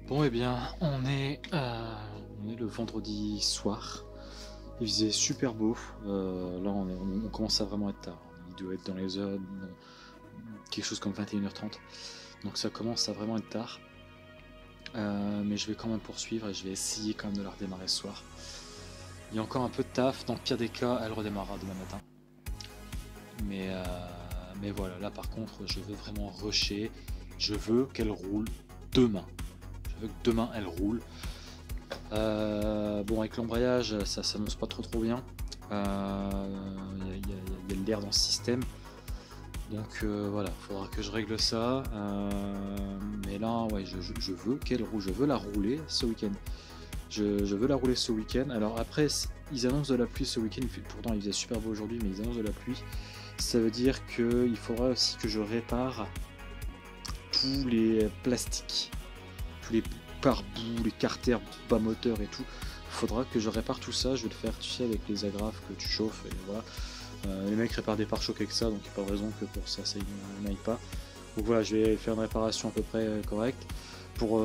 Bon, eh bien, on est le vendredi soir. Il faisait super beau. Là, on commence à vraiment être tard. Il doit être dans les heures, quelque chose comme 21h30. Donc ça commence à vraiment être tard. Mais je vais quand même poursuivre et je vais essayer quand même de la redémarrer ce soir. Il y a encore un peu de taf. Dans le pire des cas, elle redémarrera demain matin. Mais, euh, mais voilà, là par contre, je veux vraiment rusher. Je veux qu'elle roule demain. Je veux que demain elle roule. Bon, avec l'embrayage, ça s'annonce pas trop bien. Il y a de l'air dans ce système. Donc voilà, il faudra que je règle ça. Mais là, ouais, je veux qu'elle roule. Je veux la rouler ce week-end. Je veux la rouler ce week-end. Alors après, ils annoncent de la pluie ce week-end. Pourtant, il faisait super beau aujourd'hui, mais ils annoncent de la pluie. Ça veut dire qu'il faudra aussi que je répare tous les plastiques, tous les pare-boues, les carters bas moteur et tout. Faudra que je répare tout ça. Je vais le faire, tu sais, avec les agrafes que tu chauffes. Et voilà. Les mecs réparent des pare-chocs avec ça, donc il n'y a pas de raison que pour ça n'aille pas. Donc voilà, je vais faire une réparation à peu près correcte. Pour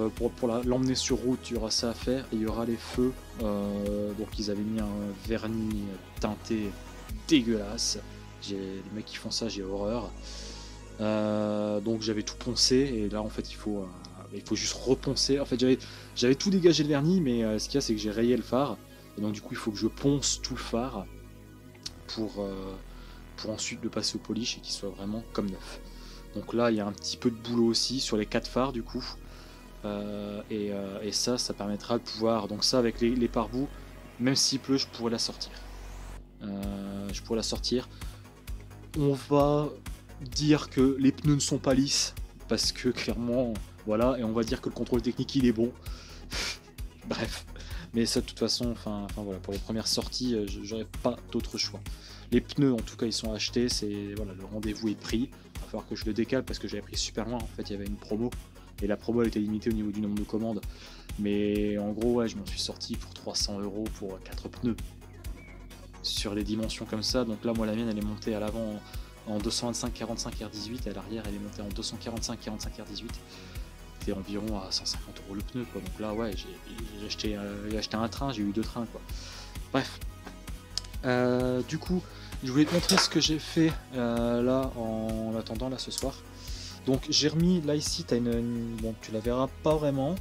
l'emmener sur route, il y aura ça à faire. Et il y aura les feux. Donc ils avaient mis un vernis teinté dégueulasse. Les mecs qui font ça, j'ai horreur. Donc j'avais tout poncé et là en fait il faut juste reponcer. En fait j'avais tout dégagé le vernis, mais ce qu'il y a c'est que j'ai rayé le phare et donc du coup il faut que je ponce tout le phare pour ensuite le passer au polish et qu'il soit vraiment comme neuf. Donc là il y a un petit peu de boulot aussi sur les 4 phares du coup. Et ça permettra de pouvoir, donc ça avec les pare-boues, même s'il pleut je pourrais la sortir. On va dire que les pneus ne sont pas lisses parce que clairement voilà, et on va dire que le contrôle technique il est bon. Bref, mais ça de toute façon, enfin voilà, pour les premières sorties j'aurais pas d'autre choix. Les pneus en tout cas ils sont achetés, c'est voilà, le rendez-vous est pris. Il va falloir que je le décale parce que j'avais pris super loin. En fait il y avait une promo et la promo elle était limitée au niveau du nombre de commandes, mais en gros ouais, je m'en suis sorti pour 300 € pour 4 pneus sur les dimensions comme ça. Donc là moi la mienne elle est montée à l'avant en 225 45 R18 et à l'arrière elle est montée en 245 45 R18. C'était environ à 150 € le pneu quoi. Donc là ouais j'ai acheté un train, j'ai eu 2 trains quoi. Bref. Du coup je voulais te montrer ce que j'ai fait là en attendant là ce soir. Donc j'ai remis là ici t'as bon tu la verras pas vraiment.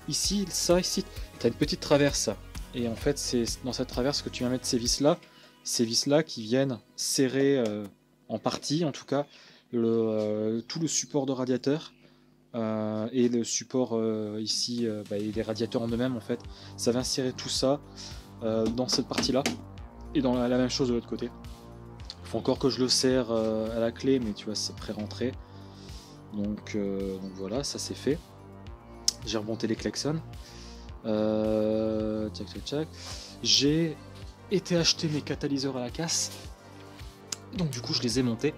Ici t'as une petite traverse. Et en fait, c'est dans cette traverse que tu vas mettre ces vis-là qui viennent serrer en partie, en tout cas, tout le support de radiateur et le support ici, et les radiateurs en eux-mêmes, en fait. Ça vient serrer tout ça dans cette partie-là et dans la même chose de l'autre côté. Il faut encore que je le serre à la clé, mais tu vois, c'est pré-rentré. Donc voilà, ça c'est fait. J'ai remonté les klaxons. Tchac. J'ai été acheter mes catalyseurs à la casse. Donc du coup je les ai montés.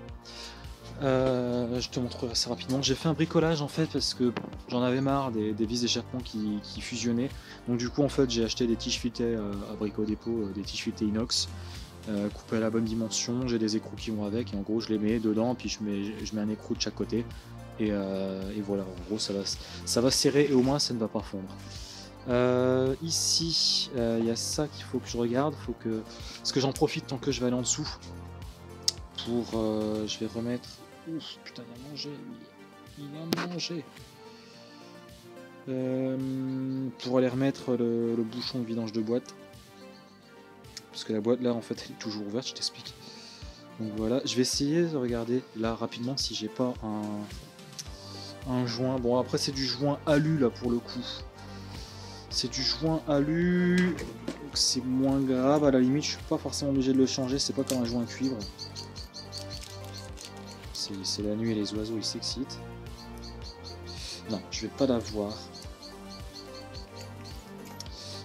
Je te montrerai ça rapidement. J'ai fait un bricolage en fait parce que j'en avais marre des vis d'échappement qui fusionnaient. Donc du coup en fait j'ai acheté des tiges filetées à Brico Dépôt, des tiges filetées inox coupées à la bonne dimension. J'ai des écrous qui vont avec et en gros je les mets dedans puis je mets un écrou de chaque côté. Et voilà, en gros ça va serrer et au moins ça ne va pas fondre. Ici, il y a ça qu'il faut que je regarde. Parce que j'en profite tant que je vais aller en dessous. Je vais remettre. Ouf, putain, il a mangé, lui. Il a mangé. Pour aller remettre le bouchon de vidange de boîte. Parce que la boîte là, en fait, elle est toujours ouverte, je t'explique. Donc voilà, je vais essayer de regarder là rapidement si j'ai pas un joint. Bon, après, c'est du joint alu là pour le coup. C'est du joint alu, donc c'est moins grave, à la limite je suis pas forcément obligé de le changer, c'est pas comme un joint cuivre. C'est la nuit et les oiseaux ils s'excitent. Non, je vais pas l'avoir.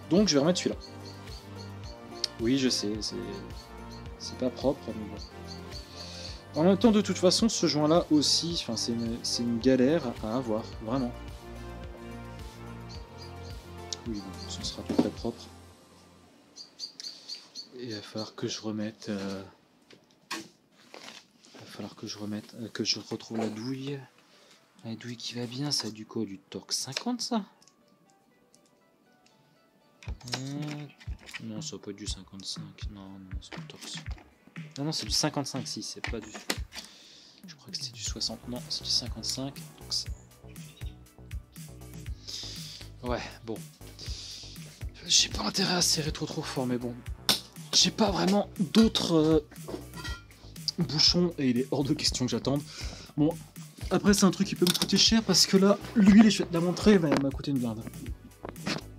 Donc je vais remettre celui-là. Oui je sais, c'est pas propre, mais bon. En même temps de toute façon ce joint là aussi, enfin, c'est une galère à avoir, vraiment. Oui, bon, ce sera tout très propre. Et il va falloir que je remette. Que je retrouve la douille. La douille qui va bien, ça a du quoi? Du torque 50 ça? Non, ça va pas être du 55. Non, c'est pas torse. Non, c'est du 55, si, c'est pas du... Je crois que c'était du 60. Non, c'est du 55. Donc ouais, bon. J'ai pas intérêt à serrer trop fort, mais bon. J'ai pas vraiment d'autres bouchons et il est hors de question que j'attende. Bon, après c'est un truc qui peut me coûter cher parce que là, l'huile, je vais te la montrer, mais elle m'a coûté une blinde.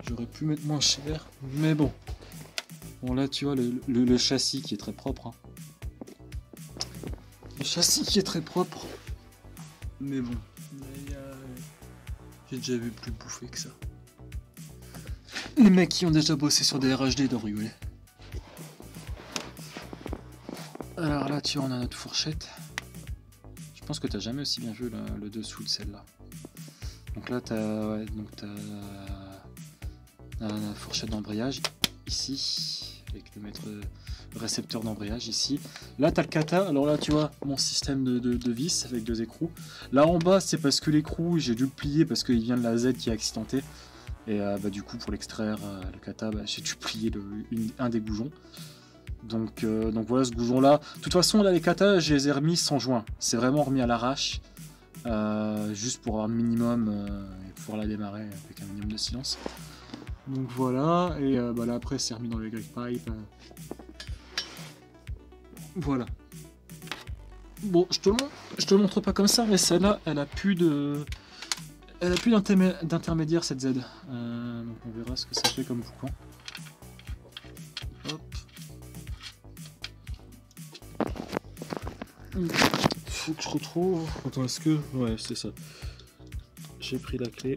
J'aurais pu mettre moins cher, mais bon. Bon là, tu vois, le châssis qui est très propre. Hein. Le châssis qui est très propre. Mais bon, j'ai déjà vu plus bouffé que ça. Les mecs qui ont déjà bossé sur des RHD doivent rigoler. Alors là, tu vois, on a notre fourchette. Je pense que t'as jamais aussi bien vu le dessous de celle-là. Donc là, t'as la fourchette d'embrayage ici, avec le récepteur d'embrayage ici. Là, t'as le kata. Alors là, tu vois, mon système de vis avec 2 écrous. Là en bas, c'est parce que l'écrou, j'ai dû le plier parce qu'il vient de la Z qui est accidenté. Et du coup, pour l'extraire, le kata, j'ai dû plier un des goujons. Donc voilà ce goujon là. De toute façon là les katas je les ai remis sans joint. C'est vraiment remis à l'arrache. Juste pour avoir le minimum et pouvoir la démarrer avec un minimum de silence. Donc voilà. Et là après c'est remis dans le grip pipe. Voilà. Bon je te le montre pas comme ça, mais celle-là elle a plus d'intermédiaire cette Z. Donc on verra ce que ça fait comme boucan. Hop. Faut que je retrouve. Attends, est-ce que... Ouais, c'est ça. J'ai pris la clé.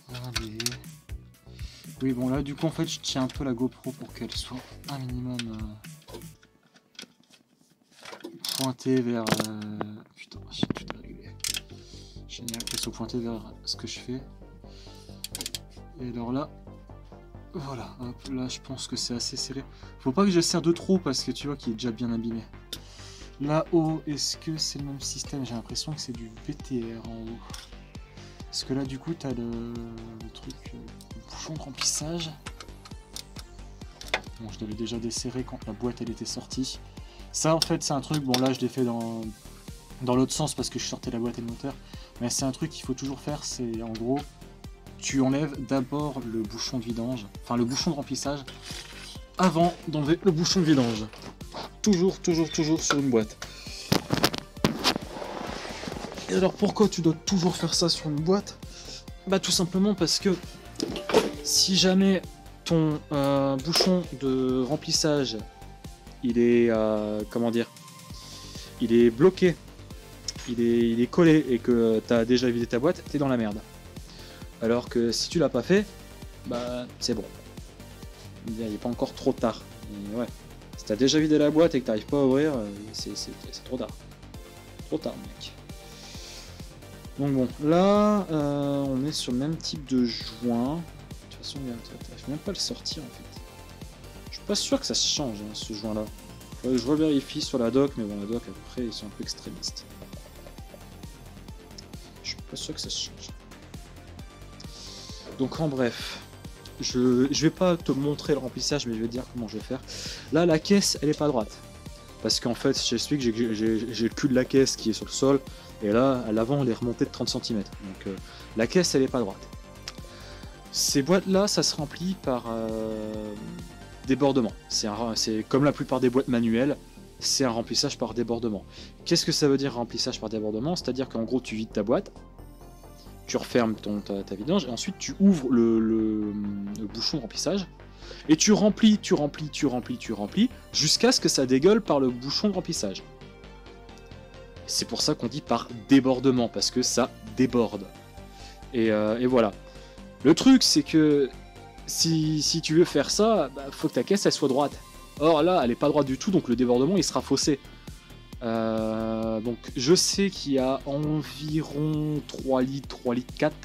Allez. Oui, bon là, du coup, en fait, je tiens un peu la GoPro pour qu'elle soit un minimum pointée vers... Putain, j'ai tout réglé. Génial, qu'elle soit pointée vers ce que je fais. Et alors là, voilà, hop, là je pense que c'est assez serré. Faut pas que je serre de trop parce que tu vois qu'il est déjà bien abîmé. Là-haut, est-ce que c'est le même système? J'ai l'impression que c'est du BTR en haut. Parce que là du coup t'as le truc, le bouchon de remplissage. Bon, je l'avais déjà desserré quand la boîte elle était sortie. Ça en fait c'est un truc, bon là je l'ai fait dans l'autre sens parce que je sortais la boîte et le moteur. Mais c'est un truc qu'il faut toujours faire, c'est en gros, tu enlèves d'abord le bouchon de vidange, enfin le bouchon de remplissage, avant d'enlever le bouchon de vidange. Toujours sur une boîte. Et alors pourquoi tu dois toujours faire ça sur une boîte? Bah tout simplement parce que si jamais ton bouchon de remplissage il est comment dire, il est bloqué, il est collé et que tu as déjà vidé ta boîte, t'es dans la merde. Alors que si tu l'as pas fait, bah c'est bon. Il n'est pas encore trop tard. Et ouais. Si tu as déjà vidé la boîte et que tu n'arrives pas à ouvrir, c'est trop tard. Trop tard, mec. Donc bon, là, on est sur le même type de joint. De toute façon, je vais même pas le sortir en fait. Je suis pas sûr que ça se change, hein, ce joint-là. Je revérifie sur la doc, mais bon, la doc, après, ils sont un peu extrémistes. Je suis pas sûr que ça se change. Donc en bref, je vais pas te montrer le remplissage, mais je vais te dire comment je vais faire. Là, la caisse, elle est pas droite. Parce qu'en fait, j'explique, j'ai le cul de la caisse qui est sur le sol, et là, à l'avant, elle est remontée de 30 cm. Donc la caisse, elle est pas droite. Ces boîtes-là, ça se remplit par débordement. C'est comme la plupart des boîtes manuelles, c'est un remplissage par débordement. Qu'est-ce que ça veut dire remplissage par débordement? C'est-à-dire qu'en gros, tu vides ta boîte, tu refermes ta vidange, et ensuite tu ouvres le bouchon de remplissage, et tu remplis, jusqu'à ce que ça dégueule par le bouchon de remplissage. C'est pour ça qu'on dit par débordement, parce que ça déborde. Et voilà. Le truc, c'est que si tu veux faire ça, faut que ta caisse elle soit droite. Or là, elle est pas droite du tout, donc le débordement il sera faussé. Donc je sais qu'il y a environ 3 litres 4.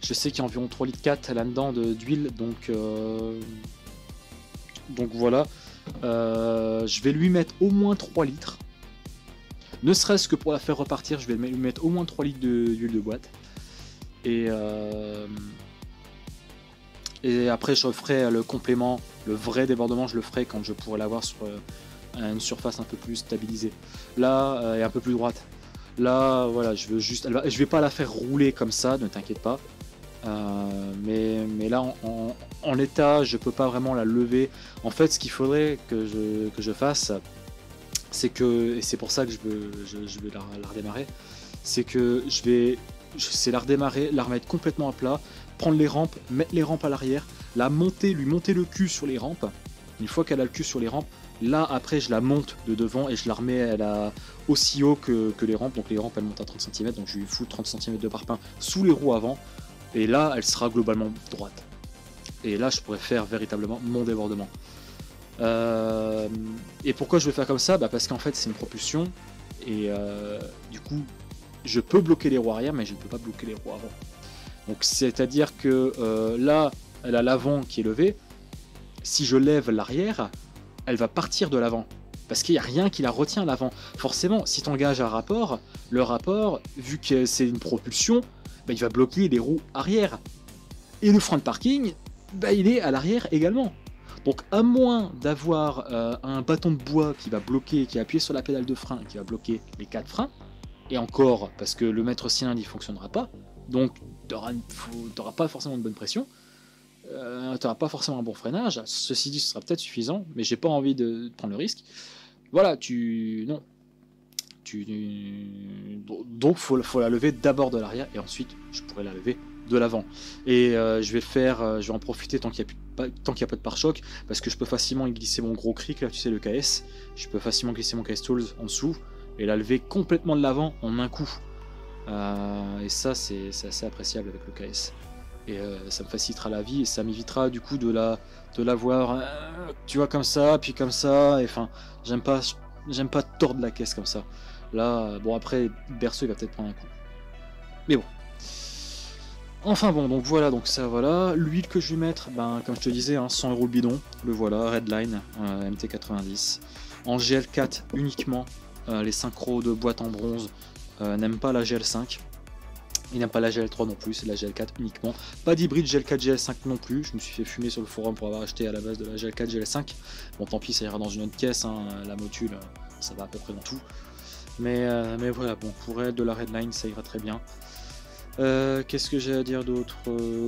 Je sais qu'il y a environ 3 litres 4 là-dedans d'huile, donc Donc voilà, je vais lui mettre au moins 3 litres. Ne serait-ce que pour la faire repartir, je vais lui mettre au moins 3 litres d'huile de boîte. Et après je ferai le complément, le vrai débordement, je le ferai quand je pourrai l'avoir sur une surface un peu plus stabilisée. Là, et un peu plus droite. Là, voilà, je veux juste, je vais pas la faire rouler comme ça, ne t'inquiète pas. Mais là, en l'état, je peux pas vraiment la lever. En fait, ce qu'il faudrait que je fasse, c'est que, et c'est pour ça que je vais la redémarrer, c'est que c'est la redémarrer, la remettre complètement à plat, prendre les rampes, mettre les rampes à l'arrière, lui monter le cul sur les rampes. Une fois qu'elle a le cul sur les rampes, là après je la monte de devant et je la remets aussi haut que les rampes. Donc les rampes elles montent à 30 cm, donc je lui fous 30 cm de parpaing sous les roues avant. Et là elle sera globalement droite. Et là je pourrais faire véritablement mon débordement. Et pourquoi je vais faire comme ça? Parce qu'en fait c'est une propulsion. Et du coup je peux bloquer les roues arrière mais je ne peux pas bloquer les roues avant. Donc c'est à dire que là elle a l'avant qui est levé. Si je lève l'arrière, elle va partir de l'avant. Parce qu'il n'y a rien qui la retient à l'avant. Forcément, si tu engages un rapport, le rapport, vu que c'est une propulsion, il va bloquer les roues arrière. Et le frein de parking, il est à l'arrière également. Donc à moins d'avoir un bâton de bois qui va bloquer, qui est appuyé sur la pédale de frein, qui va bloquer les 4 freins, et encore, parce que le maître cylindre il ne fonctionnera pas, donc tu n'auras pas forcément de bonne pression. Tu n'auras pas forcément un bon freinage. Ceci dit, ce sera peut-être suffisant, mais j'ai pas envie de prendre le risque. Voilà, donc faut la lever d'abord de l'arrière et ensuite je pourrais la lever de l'avant. Et je vais en profiter tant qu'il n'y a pas de pare-choc, parce que je peux facilement y glisser mon gros cric là, tu sais, le KS. Je peux facilement glisser mon KS Tools en dessous et la lever complètement de l'avant en un coup. Et ça c'est assez appréciable avec le KS. Et ça me facilitera la vie et ça m'évitera du coup de la voir tu vois comme ça puis comme ça. Et enfin j'aime pas tordre la caisse comme ça. Là bon, après berceau il va peut-être prendre un coup, mais bon, enfin bon, donc voilà, donc ça voilà. L'huile que je vais mettre, comme je te disais, 100 € le bidon, le voilà, Redline MT90 en GL4 uniquement. Les synchros de boîte en bronze n'aiment pas la GL5. Il n'aime pas la GL3 non plus, c'est la GL4 uniquement. Pas d'hybride GL4, GL5 non plus. Je me suis fait fumer sur le forum pour avoir acheté à la base de la GL4, GL5. Bon, tant pis, ça ira dans une autre caisse, hein. La motule, ça va à peu près dans tout. Mais voilà, bon, pour elle, de la Redline, ça ira très bien. Qu'est-ce que j'ai à dire d'autre?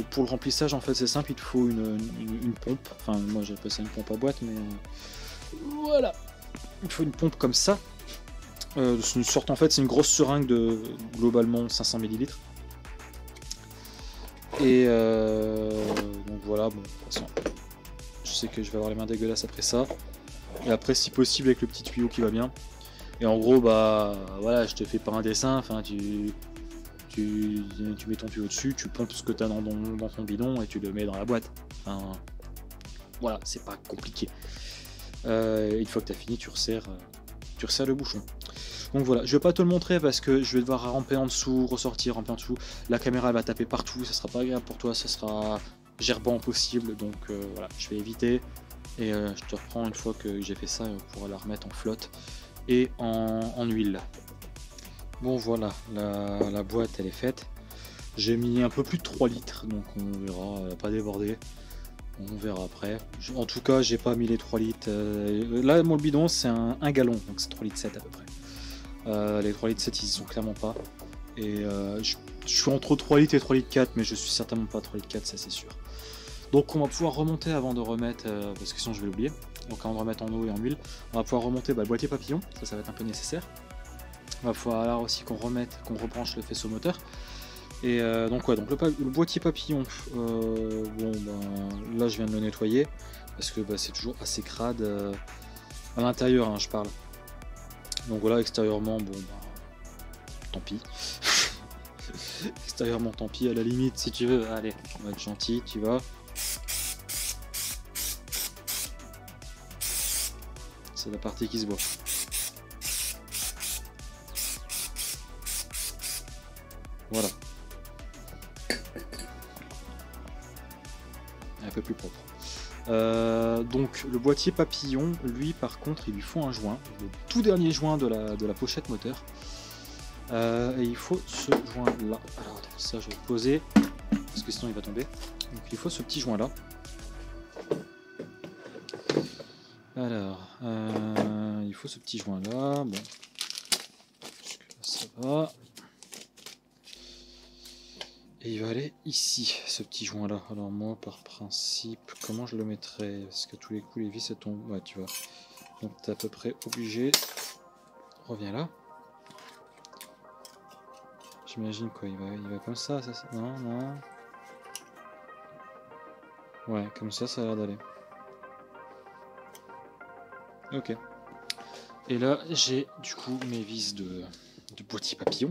Pour le remplissage, en fait, c'est simple, il te faut une pompe. Enfin, moi j'appelle ça une pompe à boîte, mais voilà. Il te faut une pompe comme ça. C'est une sorte, en fait, c'est une grosse seringue de globalement 500 ml. Et donc voilà, bon, de toute façon, je sais que je vais avoir les mains dégueulasses après ça. Et après, si possible, avec le petit tuyau qui va bien. Et en gros, voilà, je te fais pas un dessin, enfin, tu mets ton tuyau dessus, tu pompes ce que tu as dans ton bidon et tu le mets dans la boîte. Enfin, voilà, c'est pas compliqué. Une fois que tu as fini, tu resserres le bouchon. Donc voilà, je vais pas te le montrer parce que je vais devoir ramper en dessous, ressortir, ramper en dessous. La caméra elle va taper partout, ça sera pas agréable pour toi, ça sera gerbant possible. Donc voilà, je vais éviter. Et je te reprends une fois que j'ai fait ça pour la remettre en flotte et en huile. Bon voilà, la boîte elle est faite. J'ai mis un peu plus de 3 litres, donc on verra, elle va pas déborder. On verra après. En tout cas, j'ai pas mis les 3 litres. Là, mon bidon, c'est un gallon, donc c'est 3 litres 7 à peu près. Les 3 litres 7, ils y sont clairement pas. Et je suis entre 3 litres et 3 litres 4, mais je suis certainement pas à 3 litres 4, ça c'est sûr. Donc on va pouvoir remonter avant de remettre, parce que sinon je vais l'oublier. Donc avant de remettre en eau et en huile, on va pouvoir remonter le boîtier papillon, ça va être un peu nécessaire. On va falloir aussi qu'on rebranche le faisceau moteur. Et donc le boîtier papillon, là je viens de le nettoyer parce que c'est toujours assez crade à l'intérieur, hein, je parle. Donc voilà, extérieurement, tant pis. Extérieurement, tant pis, à la limite, si tu veux, allez, on va être gentil, tu vas. C'est la partie qui se voit. Voilà. Un peu plus propre. Donc le boîtier papillon, lui par contre, il lui faut un joint, le tout dernier joint de la pochette moteur. Et il faut ce joint là. Alors attends, ça je vais le poser parce que sinon il va tomber. Donc il faut ce petit joint là. Alors il faut ce petit joint là. Bon, ça va. Et il va aller ici, ce petit joint là. Alors moi par principe, comment je le mettrais? Parce que tous les coups les vis elles tombent. Ouais, tu vois. Donc t'es à peu près obligé. Reviens là. J'imagine quoi, il va comme ça, non, non. Ouais, comme ça a l'air d'aller. Ok. Et là, j'ai du coup mes vis de boîtier papillon.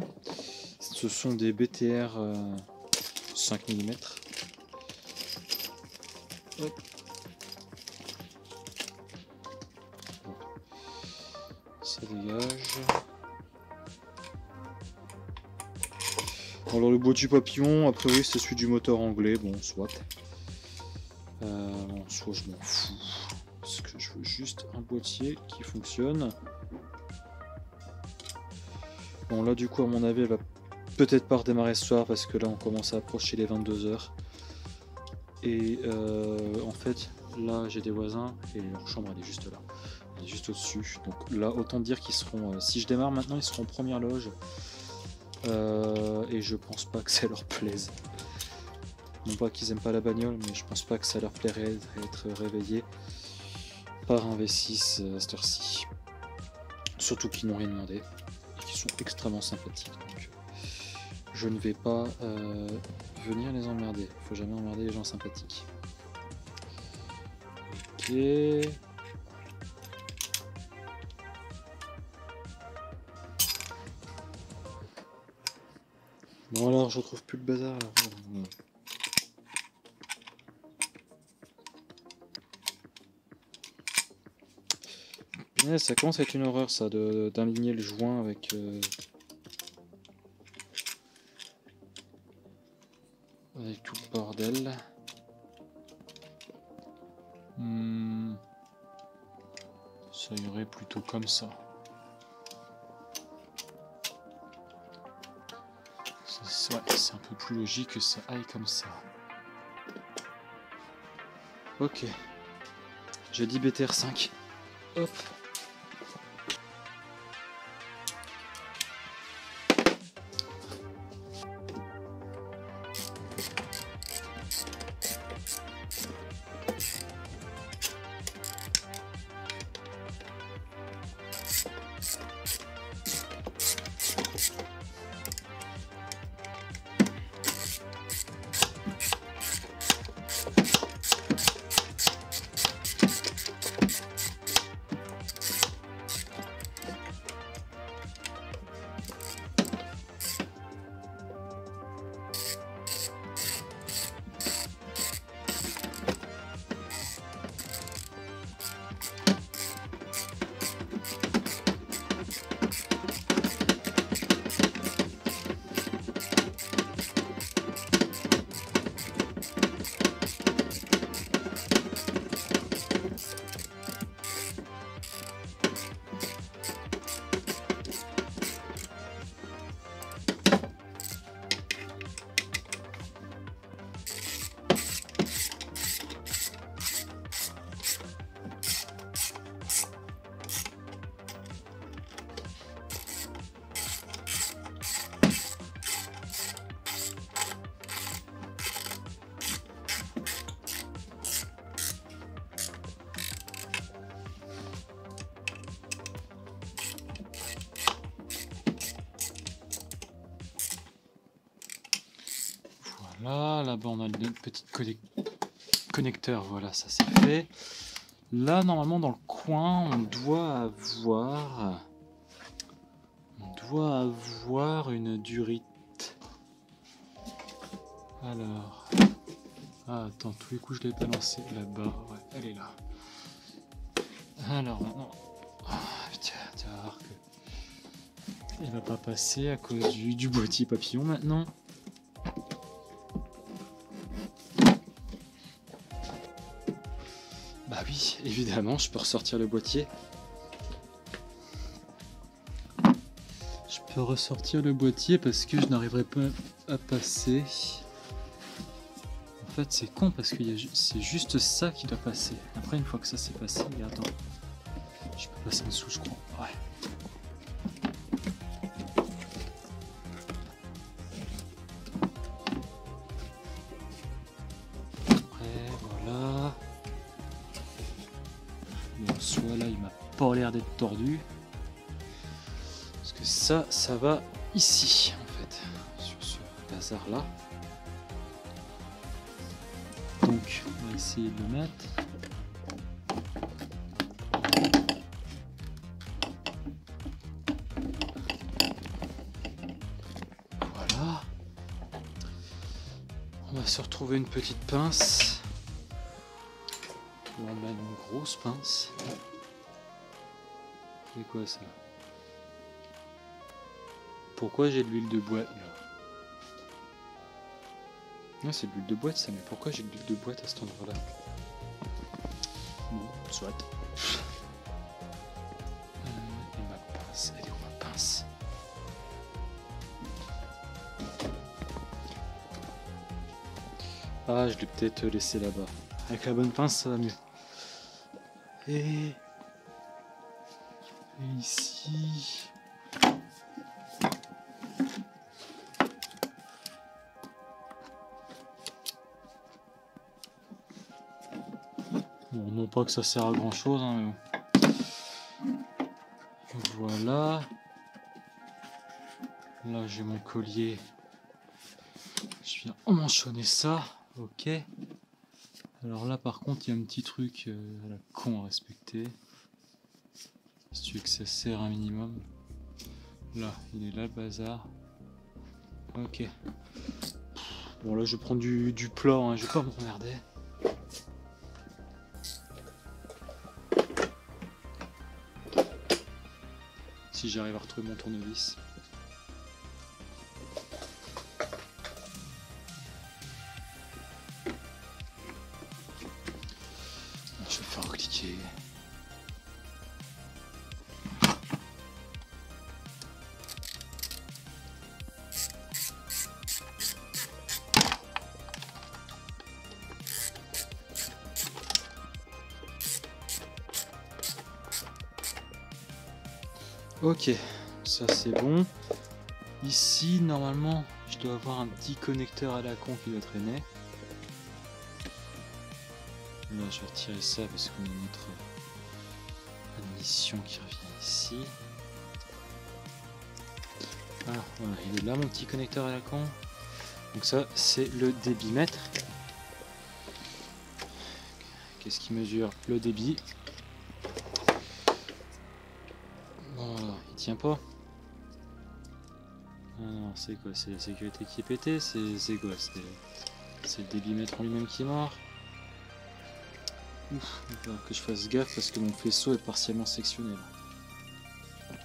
Ce sont des BTR 5 mm. Hop. Ça dégage. Alors le boîtier papillon, a priori c'est celui du moteur anglais, bon soit. Bon, soit je m'en fous. Parce que je veux juste un boîtier qui fonctionne. Bon là du coup à mon avis elle va peut-être pas redémarrer ce soir parce que là on commence à approcher les 22 h. Et en fait là j'ai des voisins et leur chambre elle est juste là. Elle est juste au-dessus. Donc là autant dire qu'ils seront, si je démarre maintenant ils seront en première loge. Et je pense pas que ça leur plaise. Non pas qu'ils aiment pas la bagnole, mais je pense pas que ça leur plairait d'être réveillé par un V6 à cette heure-ci. Surtout qu'ils n'ont rien demandé et qu'ils sont extrêmement sympathiques. Donc je ne vais pas venir les emmerder. Faut jamais emmerder les gens sympathiques. Ok. Bon alors je retrouve plus le bazar là. Ouais, ça commence à être une horreur ça d'aligner le joint avec tout le bordel. Ça irait plutôt comme ça. Ouais, c'est un peu plus logique que ça aille comme ça. Ok. J'ai dit BTR 5. Hop. Voilà, là-bas on a le petit connecteur, voilà, ça c'est fait. Là, normalement, dans le coin, on doit avoir une durite. Alors, attends, tous les coups je l'ai pas lancé là-bas, ouais, elle est là. Alors maintenant, putain, tu vas voir que elle va pas passer à cause du boîtier papillon maintenant. Bah oui, évidemment, je peux ressortir le boîtier. Je peux ressortir le boîtier parce que je n'arriverai pas à passer. En fait, c'est con parce que c'est juste ça qui doit passer. Après, une fois que ça c'est passé, attends. Je peux passer en dessous, je crois. Ouais. Après, voilà. Mais en soi, là, il m'a pas l'air d'être tordu. Parce que ça va ici, en fait. Sur ce bazar-là. Donc, on va essayer de le mettre. Voilà. On va se retrouver une petite pince. On va mettre une grosse pince. C'est quoi ça? Pourquoi j'ai de l'huile de boîte là? Non, c'est de l'huile de boîte ça, mais pourquoi j'ai de l'huile de boîte à cet endroit-là? Bon, soit. Et ma pince, elle est où ma pince? Ah, je l'ai peut-être laissé là-bas. Avec la bonne pince, ça va mieux. Et ici. Bon, non pas que ça sert à grand chose, hein, mais bon. Voilà. Là, j'ai mon collier. Je viens emmanchonner ça. Ok. Alors là, par contre, il y a un petit truc à la con à respecter. Si tu veux que ça sert un minimum. Là, il est là le bazar. Ok. Bon, là, je prends du plat, hein, je vais pas m'emmerder. Si j'arrive à retrouver mon tournevis. Je vais faire cliquer. Ok, ça c'est bon. Ici, normalement, je dois avoir un petit connecteur à la con qui doit traîner. Là, je vais retirer ça parce qu'on a notre admission qui revient ici. Ah, voilà, il est là mon petit connecteur à la con. Donc ça, c'est le débitmètre. Qu'est-ce qui mesure le débit? Voilà, il tient pas. Ah non, c'est quoi? C'est la sécurité qui est pétée? C'est quoi? C'est le débitmètre en lui-même qui est mort? Ouf, il va falloir que je fasse gaffe parce que mon faisceau est partiellement sectionné là.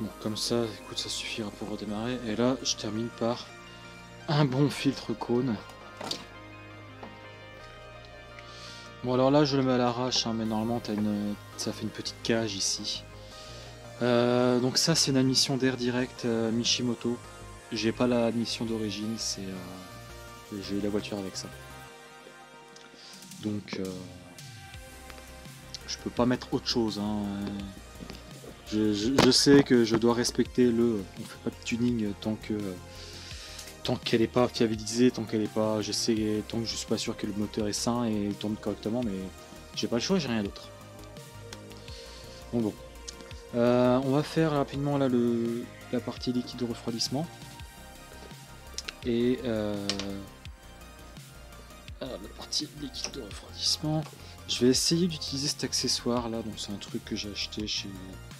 Bon, comme ça, écoute, ça suffira pour redémarrer. Et là, je termine par un bon filtre cône. Bon, alors là, je le mets à l'arrache, hein, mais normalement, ça fait une petite cage ici. Donc ça, c'est une admission d'air direct Mishimoto. J'ai pas l'admission d'origine, j'ai eu la voiture avec ça. Donc, je peux pas mettre autre chose. Hein. Je sais que je dois respecter on fait pas de tuning tant qu'elle est pas fiabilisée, tant que je suis pas sûr que le moteur est sain et tourne correctement, mais j'ai pas le choix, j'ai rien d'autre. Bon. On va faire rapidement là la partie liquide de refroidissement. Et alors, la partie liquide de refroidissement, je vais essayer d'utiliser cet accessoire là. Donc c'est un truc que j'ai acheté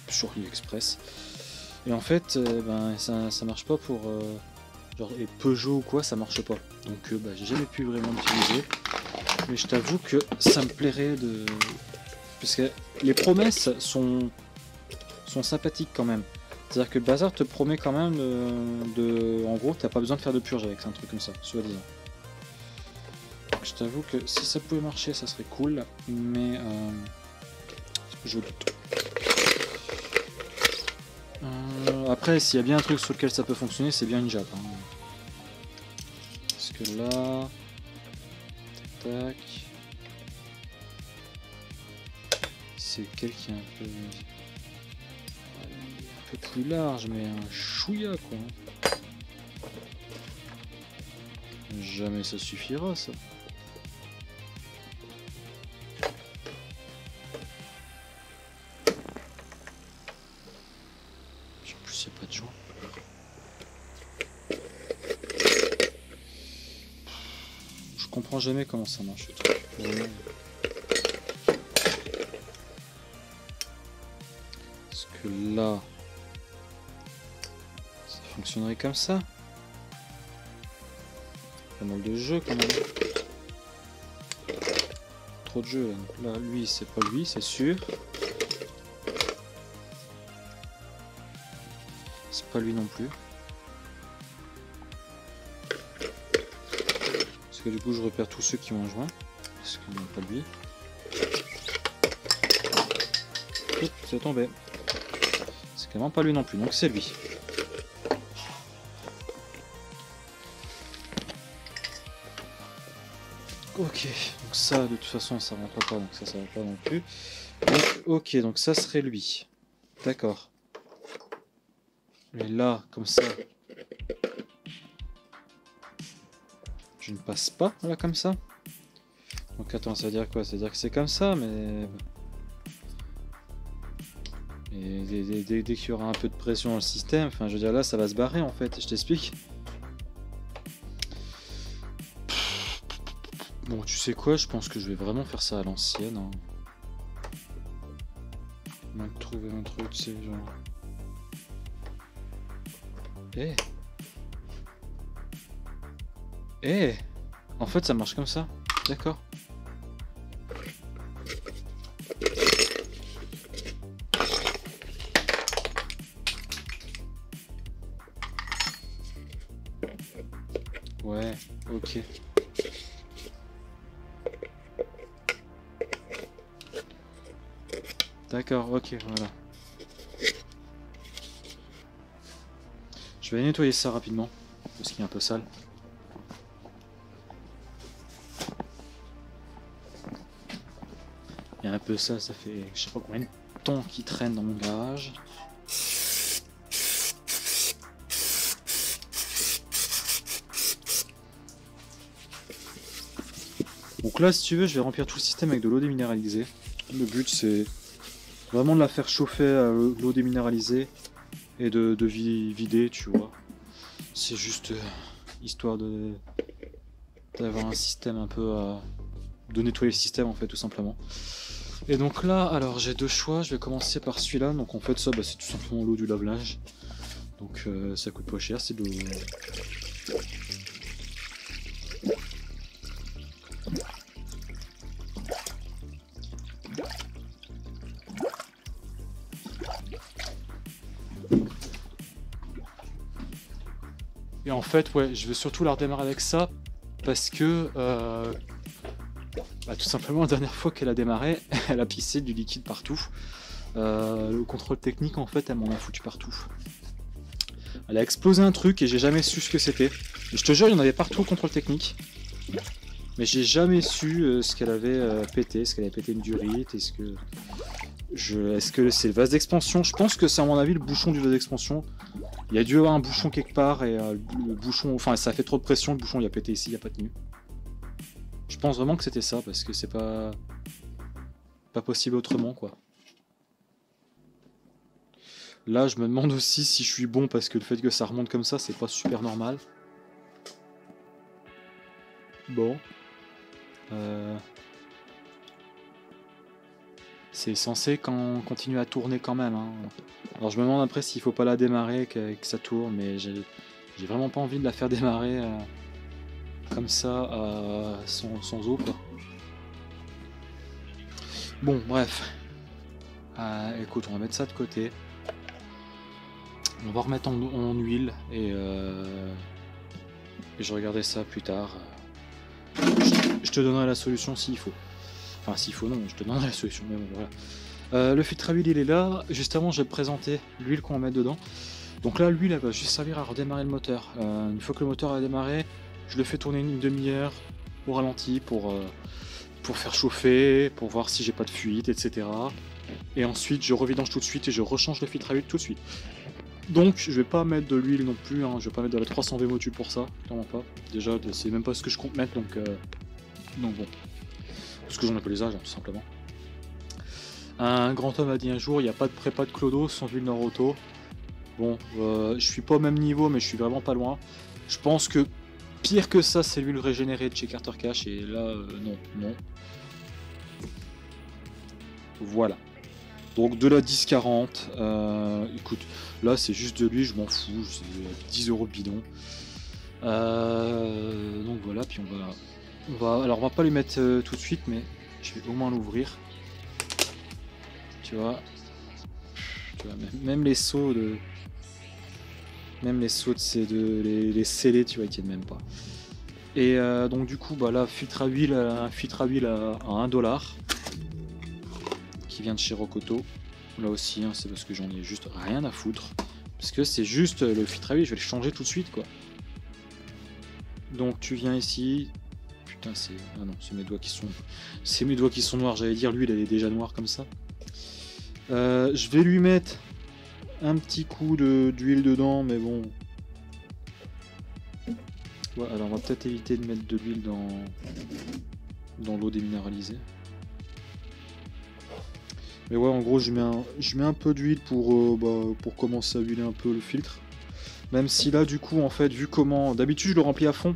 sur AliExpress. Et en fait, ça marche pas pour genre les Peugeot ou quoi, ça marche pas. Donc j'ai jamais pu vraiment l'utiliser. Mais je t'avoue que ça me plairait de, parce que les promesses sont sympathiques quand même. C'est-à-dire que le bazar te promet quand même en gros, t'as pas besoin de faire de purge avec un truc comme ça, soi-disant. Je t'avoue que si ça pouvait marcher, ça serait cool, mais je doute. Après, s'il y a bien un truc sur lequel ça peut fonctionner, c'est bien une jappe. Hein. Parce que là... Tac... C'est quel qui est un peu plus large, mais un chouïa quoi. Jamais ça suffira ça. En plus il n'y a pas de joint. Je comprends jamais comment ça marche le truc. Vraiment. Parce que là, ça fonctionnerait comme ça. Pas mal de jeux quand même. Trop de jeux là. Donc là, lui, c'est pas lui, c'est sûr. C'est pas lui non plus. Parce que du coup, je repère tous ceux qui ont un joint. Parce qu'il n'y a pas lui. Hop, c'est tombé. C'est clairement pas lui non plus, donc c'est lui. Ok, donc ça de toute façon ça rentre pas, donc ça va pas non plus. Donc, ok, donc ça serait lui. D'accord. Mais là, comme ça, je ne passe pas là comme ça. Donc attends, ça veut dire quoi? Ça veut dire que c'est comme ça, mais... Et dès qu'il y aura un peu de pression dans le système, enfin je veux dire là ça va se barrer en fait, je t'explique. Bon tu sais quoi, je pense que je vais vraiment faire ça à l'ancienne. Hein. Trouver un truc, c'est genre... En fait ça marche comme ça, d'accord. Ouais, ok. D'accord, ok, voilà. Je vais nettoyer ça rapidement, parce qu'il est un peu sale. Il y a un peu ça, ça fait je sais pas combien de temps qu'il traîne dans mon garage. Donc là, si tu veux, je vais remplir tout le système avec de l'eau déminéralisée. Le but, c'est vraiment de la faire chauffer à l'eau déminéralisée et de vider, tu vois. C'est juste histoire d'avoir un système un peu de nettoyer le système en fait, tout simplement. Et donc là, alors j'ai deux choix. Je vais commencer par celui-là. Donc en fait, ça, bah, c'est tout simplement l'eau du lave-linge. Donc ça coûte pas cher, c'est de l'eau. Et en fait, ouais, je vais surtout la redémarrer avec ça parce que bah, tout simplement la dernière fois qu'elle a démarré, elle a pissé du liquide partout. Le contrôle technique, en fait, elle m'en a foutu partout. Elle a explosé un truc et j'ai jamais su ce que c'était. Je te jure, il y en avait partout au contrôle technique. Mais j'ai jamais su ce qu'elle avait pété. Est-ce qu'elle avait pété une durite? Est-ce que c'est le vase d'expansion? Je pense que c'est à mon avis le bouchon du vase d'expansion. Il y a dû avoir un bouchon quelque part et le bouchon... Enfin, ça a fait trop de pression, le bouchon il a pété ici, il n'y a pas tenu. Je pense vraiment que c'était ça, parce que c'est pas possible autrement, quoi. Là, je me demande aussi si je suis bon, parce que le fait que ça remonte comme ça, c'est pas super normal. Bon. C'est censé continuer à tourner quand même. Hein. Alors je me demande après s'il faut pas la démarrer, que ça tourne, mais j'ai vraiment pas envie de la faire démarrer comme ça, sans eau, quoi. Bon, bref. Écoute, on va mettre ça de côté. On va remettre en huile et je regardais ça plus tard. Je te donnerai la solution s'il faut. Enfin, s'il faut, non, je te donnerai la solution, mais bon, voilà. Le filtre à huile, il est là. Juste avant, j'ai présenté l'huile qu'on va mettre dedans. Donc là, l'huile, elle va juste servir à redémarrer le moteur. Une fois que le moteur a démarré, je le fais tourner une demi-heure au ralenti pour faire chauffer, pour voir si j'ai pas de fuite, etc. Et ensuite, je revidange tout de suite et je rechange le filtre à huile tout de suite. Donc, je vais pas mettre de l'huile non plus, hein. Je vais pas mettre de la 300 V motu pour ça, clairement pas. Déjà, c'est même pas ce que je compte mettre, donc bon. Parce que j'en ai pas l'usage, hein, tout simplement. Un grand homme a dit un jour, il n'y a pas de prépa de clodo sans huile Nord-Auto. Bon, je suis pas au même niveau, mais je suis vraiment pas loin. Je pense que pire que ça, c'est l'huile régénérée de chez Carter Cash, et là, non. Voilà. Donc de la 1040, écoute, là c'est juste de l'huile, je m'en fous, c'est 10 € le bidon. Donc voilà, puis alors on va pas lui mettre tout de suite, mais je vais au moins l'ouvrir. Tu vois, même les seaux de les scellés, tu vois, ils tiennent même pas. Et donc du coup, bah là, un filtre à huile à 1$. Qui vient de chez Rocoto. Là aussi, hein, c'est parce que j'en ai juste rien à foutre. Parce que c'est juste le filtre à huile, je vais le changer tout de suite, quoi. Donc tu viens ici. Putain, c'est... Ah non, c'est mes doigts qui sont... C'est mes doigts qui sont noirs, j'allais dire, l'huile, elle est déjà noire comme ça. Je vais lui mettre un petit coup d'huile dedans, mais bon... Ouais, alors on va peut-être éviter de mettre de l'huile dans l'eau déminéralisée. Mais ouais, en gros, je mets un peu d'huile pour commencer à huiler un peu le filtre. Même si là, du coup, en fait, vu comment... D'habitude, je le remplis à fond.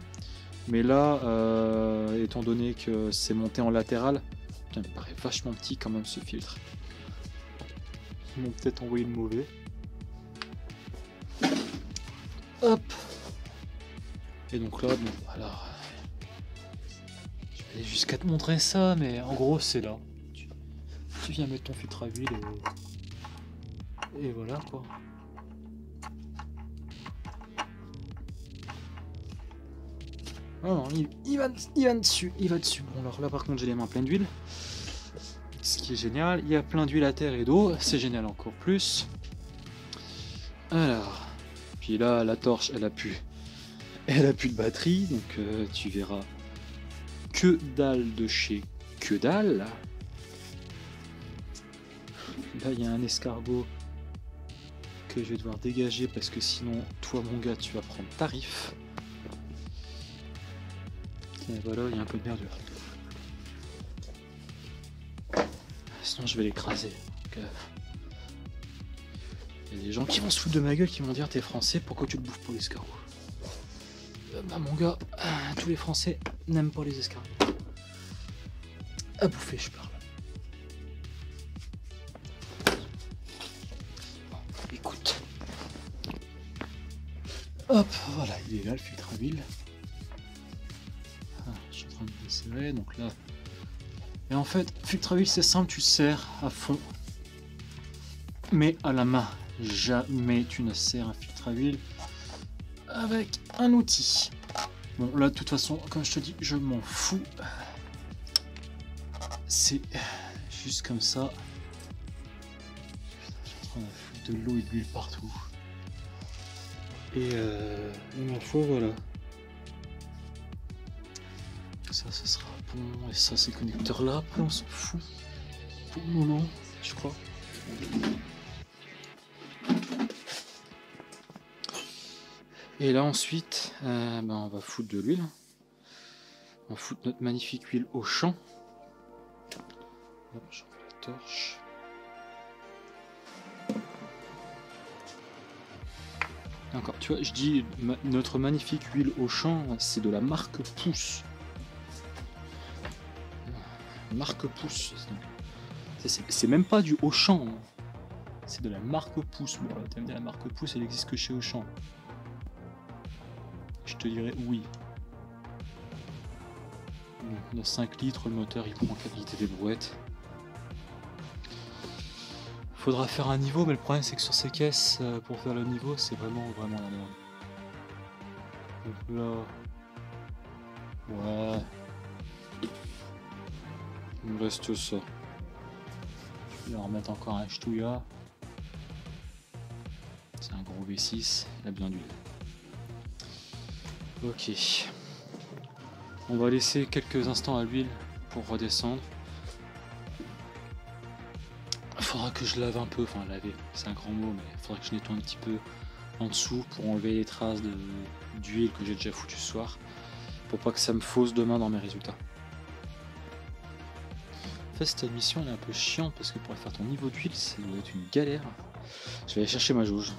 Mais là, étant donné que c'est monté en latéral... Putain, il me paraît vachement petit quand même, ce filtre. Ils m'ont peut-être envoyé le mauvais. Hop. Et donc là, bon, voilà. Je vais jusqu'à te montrer ça, mais en gros, c'est là. Tu viens mettre ton filtre à huile et voilà quoi. Oh non, il va dessus, Bon alors là par contre j'ai les mains pleines d'huile. Ce qui est génial, il y a plein d'huile à terre et d'eau, c'est génial encore plus. Alors, puis là la torche elle a plus de batterie, donc tu verras que dalle de chez que dalle. Là, il y a un escargot que je vais devoir dégager parce que sinon, toi, mon gars, tu vas prendre tarif. Et voilà, il y a un peu de merdure. Sinon, je vais l'écraser. Il y a des gens qui vont se foutre de ma gueule, qui vont dire t'es français, pourquoi tu le bouffes pour l'escargot? Bah, mon gars, tous les Français n'aiment pas les escargots. À bouffer, je parle. Écoute. Hop, voilà, il est là le filtre à huile. Ah, je suis en train de le serrer, donc là. Et en fait, filtre à huile c'est simple, tu serres à fond. Mais à la main. Jamais tu ne serres un filtre à huile avec un outil. Bon là de toute façon, comme je te dis, je m'en fous. C'est juste comme ça. Je suis en train de foutre de l'eau et de l'huile partout. Et ma foi, voilà. Ça, ce sera bon. Et ça, ces connecteurs-là, après, on s'en fout. Pour le moment, je crois. Et là, ensuite, on va foutre de l'huile. On va foutre notre magnifique huile au champ. Hop, j'enlève la torche. Encore, tu vois, je dis notre magnifique huile au champ, c'est de la marque Pouce. Marque Pouce. C'est même pas du Auchan. Hein. C'est de la marque Pouce. Bon, t'aimes bien la marque Pouce, elle existe que chez Auchan. Je te dirais oui. Dans 5 litres, le moteur il prend 4 litres des brouettes. Faudra faire un niveau, mais le problème c'est que sur ces caisses, pour faire le niveau, c'est vraiment la merde. Donc là... Ouais... Il reste ça. Je vais en remettre encore un ch'touilla. C'est un gros V6, il a besoin d'huile. Ok. On va laisser quelques instants à l'huile pour redescendre. Il faudra que je lave un peu, enfin laver, c'est un grand mot, mais il faudra que je nettoie un petit peu en dessous pour enlever les traces d'huile que j'ai déjà foutu ce soir, pour pas que ça me fausse demain dans mes résultats. En fait, cette mission est un peu chiante parce que pour faire ton niveau d'huile, ça doit être une galère. Je vais aller chercher ma jauge.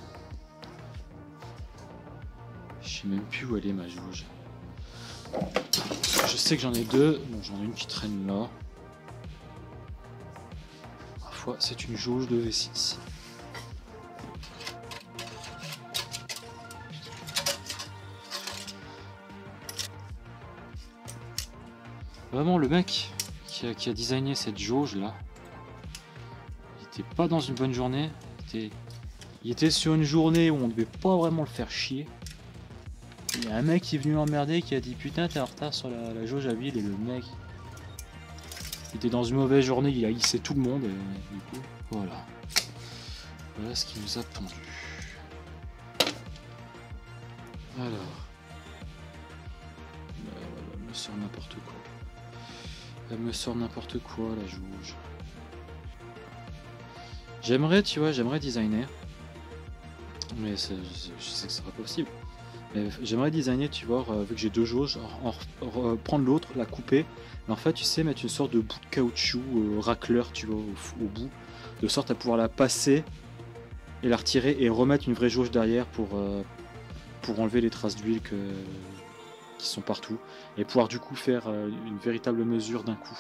Je sais même plus où elle est ma jauge. Je sais que j'en ai deux, bon j'en ai une qui traîne là. Ma foi, c'est une jauge de V6. Vraiment le mec qui a designé cette jauge là, il était pas dans une bonne journée, il était sur une journée où on devait pas vraiment le faire chier. Il y a un mec qui est venu l'emmerder qui a dit putain t'es en retard sur la jauge à vide, et le mec il était dans une mauvaise journée, il a hissé tout le monde et du coup voilà. Voilà ce qui nous a pendu. Alors. Elle me sort n'importe quoi. Elle me sort n'importe quoi la jauge. J'aimerais, tu vois, j'aimerais designer. Mais je sais que c'est pas possible. Mais j'aimerais designer, tu vois, vu que j'ai deux jauges, prendre l'autre, la couper. Et en fait, tu sais, mettre une sorte de bout de caoutchouc racleur, tu vois, au bout. De sorte à pouvoir la passer et la retirer et remettre une vraie jauge derrière pour enlever les traces d'huile qui sont partout. Et pouvoir du coup faire une véritable mesure d'un coup.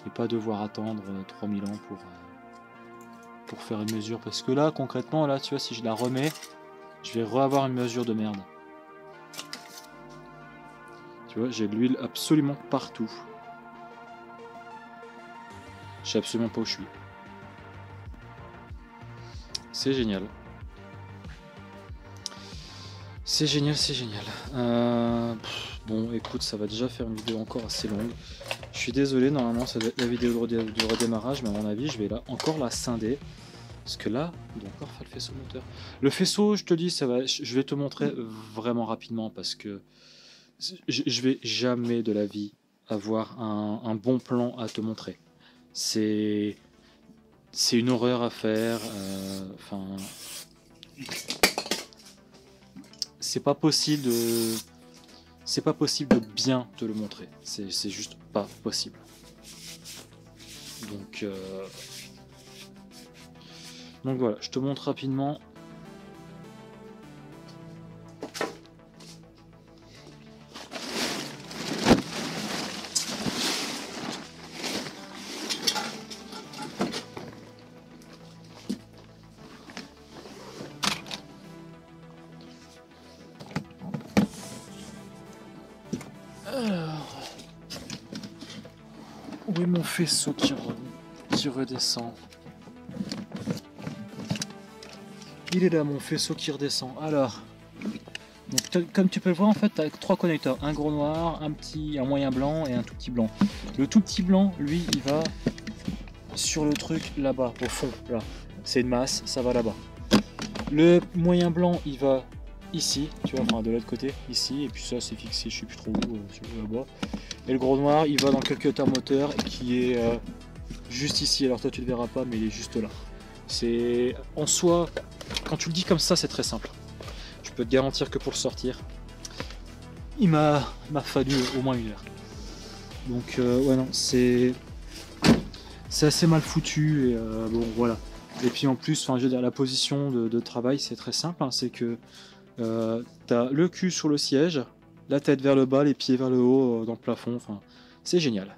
Et pas devoir attendre 3000 ans pour faire une mesure. Parce que là, concrètement, là, tu vois, si je la remets, je vais re-avoir une mesure de merde. Tu vois, j'ai de l'huile absolument partout. Je sais absolument pas où je suis. C'est génial. C'est génial, c'est génial. Bon, écoute, ça va déjà faire une vidéo encore assez longue. Je suis désolé, normalement, ça doit être la vidéo de redémarrage, mais à mon avis, je vais encore la scinder. Parce que là, il doit encore faire le faisceau moteur. Le faisceau, je te dis, ça va. Je vais te montrer vraiment rapidement parce que je vais jamais de la vie avoir un bon plan à te montrer. C'est une horreur à faire. Enfin, c'est pas possible de bien te le montrer. C'est juste pas possible. Donc voilà, je te montre rapidement. Alors, où est mon faisceau qui redescend? Il est là, mon faisceau qui redescend. Alors, donc, comme tu peux le voir, en fait, tu as trois connecteurs. Un gros noir, un moyen blanc et un tout petit blanc. Le tout petit blanc, lui, il va sur le truc là-bas, au fond. Là, c'est une masse, ça va là-bas. Le moyen blanc, il va ici, tu vois, enfin de l'autre côté, ici. Et puis ça, c'est fixé, je sais plus trop où, là-bas. Et le gros noir, il va dans le calculateur moteur qui est juste ici. Alors toi, tu le verras pas, mais il est juste là. C'est en soi, quand tu le dis comme ça, c'est très simple. Je peux te garantir que pour le sortir, il m'a fallu au moins une heure. Donc ouais non, c'est assez mal foutu et bon voilà. Et puis en plus, enfin je veux dire, la position de travail c'est très simple, hein, c'est que t'as le cul sur le siège, la tête vers le bas, les pieds vers le haut dans le plafond. Enfin, c'est génial.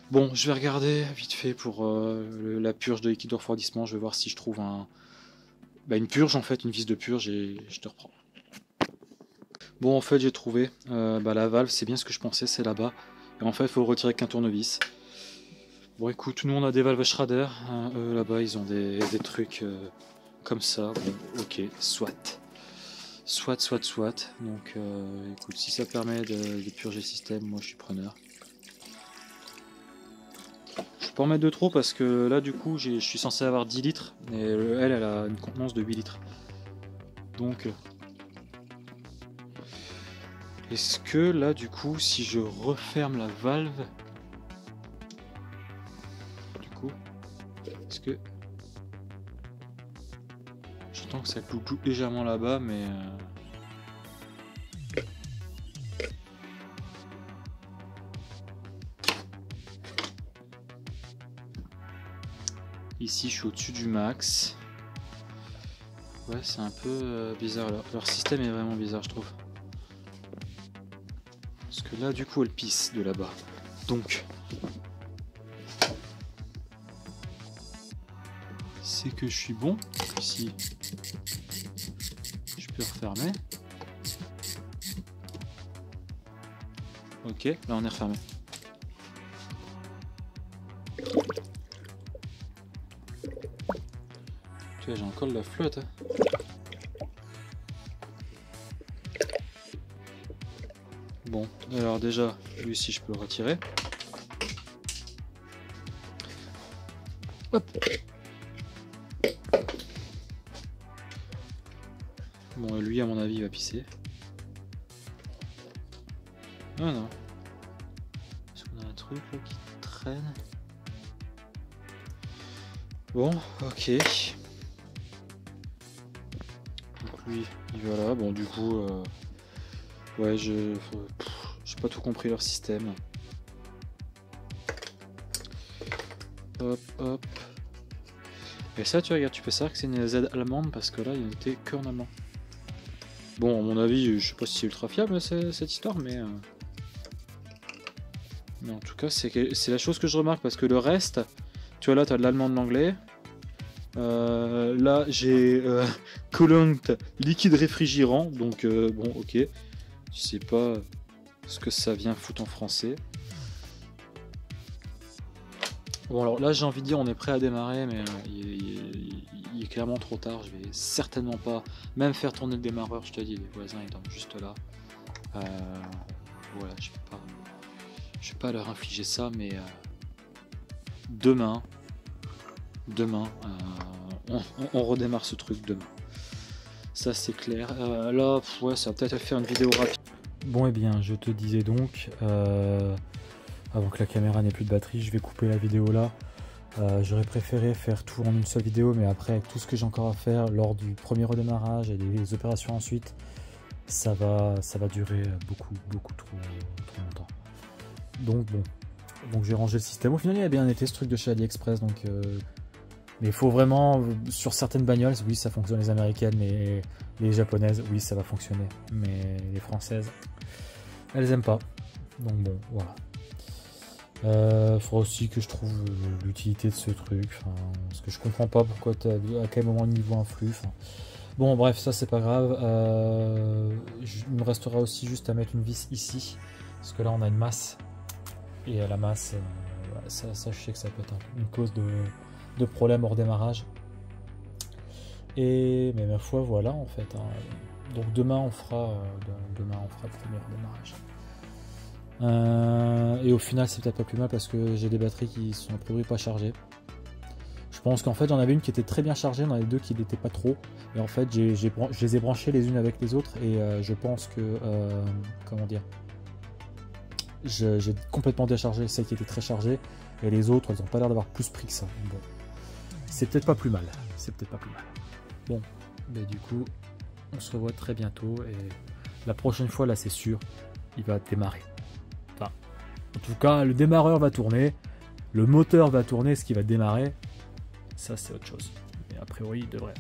Bon, je vais regarder vite fait pour la purge de liquide de refroidissement. Je vais voir si je trouve une purge en fait, une vis de purge et je te reprends. Bon, en fait, j'ai trouvé la valve, c'est bien ce que je pensais, c'est là-bas. Et en fait, il faut le retirer avec un tournevis. Bon, écoute, tout le monde a des valves Schrader. Hein, eux, là-bas, ils ont des trucs comme ça. Bon, ok, soit. Donc, écoute, si ça permet de purger le système, moi, je suis preneur. pas en mettre de trop parce que là du coup je suis censé avoir 10 litres et elle a une contenance de 8 litres. Donc est-ce que là du coup si je referme la valve, du coup est-ce que j'entends que ça cloue légèrement là-bas mais ici je suis au-dessus du max. Ouais, c'est un peu bizarre. Leur système est vraiment bizarre, je trouve. Parce que là, du coup, elle pisse de là-bas. Donc, c'est que je suis bon. Ici, je peux refermer. Ok, là on est refermé. Tu vois, j'ai encore de la flotte. Hein. Bon, alors déjà, lui ici je peux le retirer. Hop. Bon, et lui à mon avis il va pisser. Ah non. Est-ce qu'on a un truc là qui traîne? Bon, ok. Donc lui, il va là. Bon, du coup, ouais, j'ai pas tout compris leur système. Hop, hop. Et ça, tu regardes, tu peux savoir que c'est une Z allemande parce que là, il n'était que en allemand. Bon, à mon avis, je sais pas si c'est ultra fiable cette histoire, mais en tout cas, c'est la chose que je remarque parce que le reste, tu vois, là, tu as de l'allemand, de l'anglais. Là, j'ai coolant liquide réfrigérant, donc bon, ok. Je sais pas ce que ça vient foutre en français. Bon, alors là, j'ai envie de dire, on est prêt à démarrer, mais il est clairement trop tard. Je vais certainement pas même faire tourner le démarreur. Je te dis, les voisins ils dorment juste là. Voilà, je vais pas leur infliger ça, mais demain, on redémarre ce truc demain. Ça c'est clair. Là, ouais, ça va peut-être faire une vidéo rapide. Bon, et bien, je te disais donc, avant que la caméra n'ait plus de batterie, je vais couper la vidéo là. J'aurais préféré faire tout en une seule vidéo, mais après, avec tout ce que j'ai encore à faire lors du premier redémarrage et des opérations ensuite, ça va durer beaucoup trop longtemps. Donc bon, donc j'ai rangé le système. Au final, il a bien été ce truc de chez AliExpress, donc mais il faut vraiment, sur certaines bagnoles, oui ça fonctionne, les américaines, mais les japonaises, oui ça va fonctionner, mais les françaises, elles aiment pas. Donc bon, voilà. Faudra aussi que je trouve l'utilité de ce truc, parce que je comprends pas pourquoi à quel moment le niveau influe. Bon bref, ça c'est pas grave. Il me restera aussi juste à mettre une vis ici, parce que là on a une masse, et la masse, ça je sais que ça peut être une cause de problème au redémarrage. Et mais ma foi voilà en fait. Donc demain on fera le premier redémarrage. Et au final c'est peut-être pas plus mal parce que j'ai des batteries qui sont a priori pas chargées. Je pense qu'en fait j'en avais une qui était très bien chargée, j'en avais deux qui n'étaient pas trop, et en fait je les ai branchées les unes avec les autres, et je pense que comment dire, j'ai complètement déchargé celle qui était très chargée, et les autres elles ont pas l'air d'avoir plus pris que ça. Bon, c'est peut-être pas plus mal, bon, mais du coup on se revoit très bientôt, et la prochaine fois là c'est sûr il va démarrer. Enfin, en tout cas le démarreur va tourner, le moteur va tourner, ce qui va démarrer, ça c'est autre chose, mais a priori il devrait.